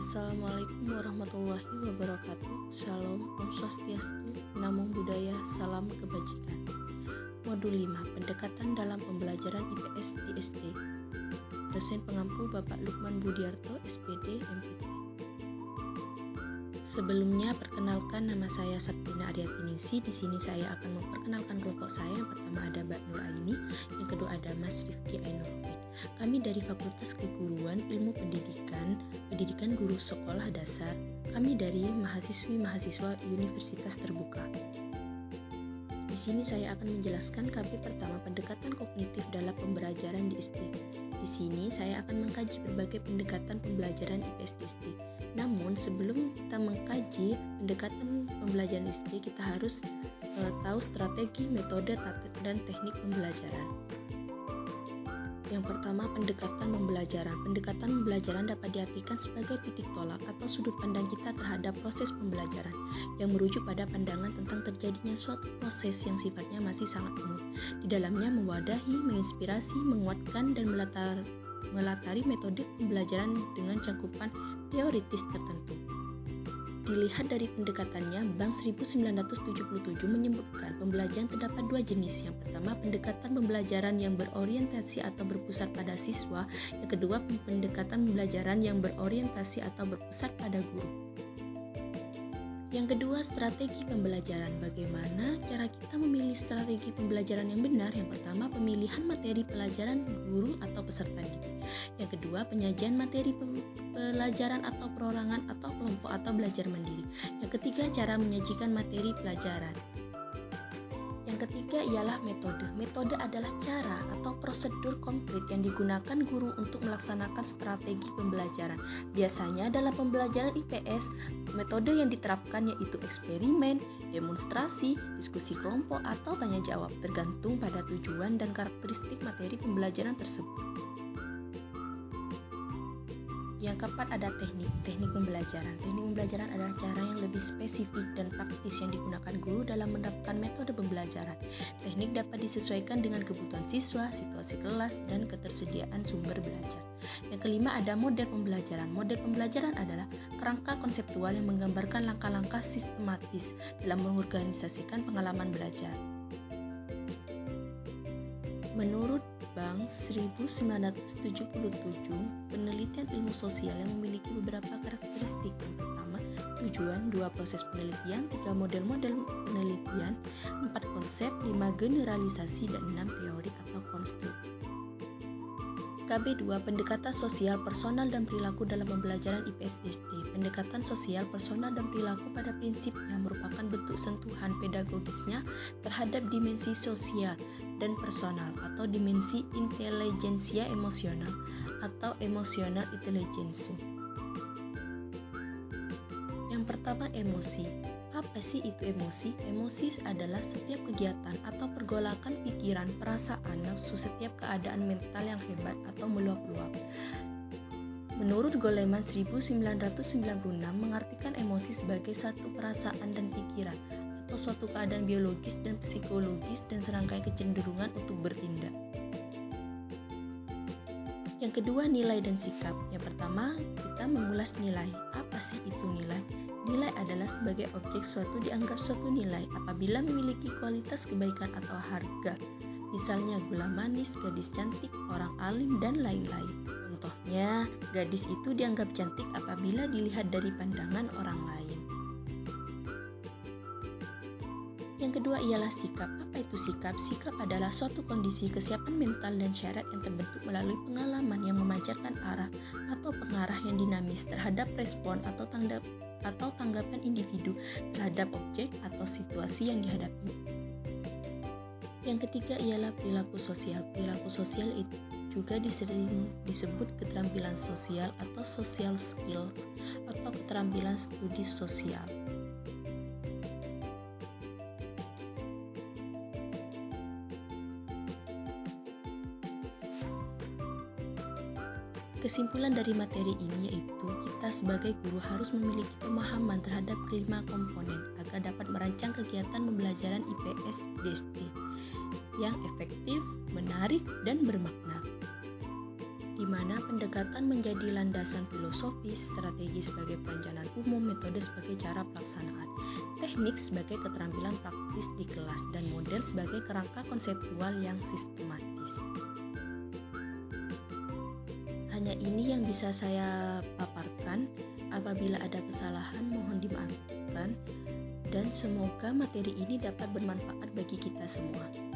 Assalamualaikum warahmatullahi wabarakatuh. Salam, Om Swastiastu, Namo Buddhaya, Salam Kebajikan. Modul 5, Pendekatan dalam Pembelajaran IPS di SD. Dosen pengampu Bapak Lukman Budiarto, SPD, MPT. Sebelumnya, perkenalkan, nama saya Sabtina Aryatiningsih. Di sini saya akan memperkenalkan kelompok saya. Yang pertama ada Mbak Nur Aini, yang kedua ada Mas Rifki Ainurofik. Kami dari Fakultas Keguruan Ilmu Pendidikan Guru Sekolah Dasar. Kami dari mahasiswa Universitas Terbuka. Di sini saya akan menjelaskan KP pertama, pendekatan kognitif dalam pembelajaran di SD. Di sini saya akan mengkaji berbagai pendekatan pembelajaran IPS di SD. Namun sebelum kita mengkaji pendekatan pembelajaran SD, kita harus tahu strategi, metode, dan teknik pembelajaran. Yang pertama, pendekatan pembelajaran. Pendekatan pembelajaran dapat diartikan sebagai titik tolak atau sudut pandang kita terhadap proses pembelajaran yang merujuk pada pandangan tentang terjadinya suatu proses yang sifatnya masih sangat umum. Di dalamnya mewadahi, menginspirasi, menguatkan, dan melatari metode pembelajaran dengan cakupan teoritis tertentu. Dilihat dari pendekatannya, Bank 1977 menyebutkan pembelajaran terdapat dua jenis. Yang pertama, pendekatan pembelajaran yang berorientasi atau berpusat pada siswa. Yang kedua, pendekatan pembelajaran yang berorientasi atau berpusat pada guru. Yang kedua, strategi pembelajaran. Bagaimana cara kita memilih strategi pembelajaran yang benar? Yang pertama, pemilihan materi pelajaran guru atau peserta didik. Yang kedua, penyajian materi pelajaran atau perorangan atau kelompok atau belajar mandiri. Yang ketiga, cara menyajikan materi pelajaran. Yang ketiga ialah metode. Metode adalah cara atau prosedur konkret yang digunakan guru untuk melaksanakan strategi pembelajaran. Biasanya dalam pembelajaran IPS, metode yang diterapkan yaitu eksperimen, demonstrasi, diskusi kelompok, atau tanya jawab, tergantung pada tujuan dan karakteristik materi pembelajaran tersebut. Yang keempat ada teknik pembelajaran. Teknik pembelajaran adalah cara yang lebih spesifik dan praktis yang digunakan guru dalam menerapkan metode pembelajaran. Teknik dapat disesuaikan dengan kebutuhan siswa, situasi kelas, dan ketersediaan sumber belajar. Yang kelima ada model pembelajaran. Model pembelajaran adalah kerangka konseptual yang menggambarkan langkah-langkah sistematis dalam mengorganisasikan pengalaman belajar. Menurut Bank 1977, penelitian ilmu sosial yang memiliki beberapa karakteristik. Yang pertama, tujuan, 2 proses penelitian, 3 model-model penelitian, 4 konsep, 5 generalisasi, dan 6 teori atau konstruk. KB2, pendekatan sosial, personal, dan perilaku dalam pembelajaran IPS SD. Pendekatan sosial, personal, dan perilaku pada prinsipnya merupakan bentuk sentuhan pedagogisnya terhadap dimensi sosial dan personal atau dimensi intelijensia emosional atau emotional intelligence. Yang pertama, emosi. Apa sih itu emosi? Emosi adalah setiap kegiatan atau pergolakan pikiran, perasaan, nafsu, setiap keadaan mental yang hebat atau meluap-luap. Menurut Goleman 1996 mengartikan emosi sebagai satu perasaan dan pikiran atau suatu keadaan biologis dan psikologis dan serangkaian kecenderungan untuk bertindak. Yang kedua, nilai dan sikap. Yang pertama, kita mengulas nilai. Apa sih itu nilai? Nilai adalah sebagai objek suatu dianggap suatu nilai apabila memiliki kualitas kebaikan atau harga. Misalnya gula manis, gadis cantik, orang alim, dan lain-lain. Contohnya, gadis itu dianggap cantik apabila dilihat dari pandangan orang lain. Yang kedua ialah sikap. Apa itu sikap? Sikap adalah suatu kondisi kesiapan mental dan syarat yang terbentuk melalui pengalaman yang memancarkan arah atau pengarah yang dinamis terhadap respon atau tanggapan individu terhadap objek atau situasi yang dihadapi. Yang ketiga ialah perilaku sosial. Perilaku sosial itu juga disering disebut keterampilan sosial atau social skills atau keterampilan studi sosial. Kesimpulan dari materi ini yaitu kita sebagai guru harus memiliki pemahaman terhadap kelima komponen agar dapat merancang kegiatan pembelajaran IPS di SD yang efektif, menarik, dan bermakna. di mana pendekatan menjadi landasan filosofis, strategi sebagai perencanaan umum, metode sebagai cara pelaksanaan, teknik sebagai keterampilan praktis di kelas, dan model sebagai kerangka konseptual yang sistematis. Hanya ini yang bisa saya paparkan. Apabila ada kesalahan, mohon dimaafkan, dan semoga materi ini dapat bermanfaat bagi kita semua.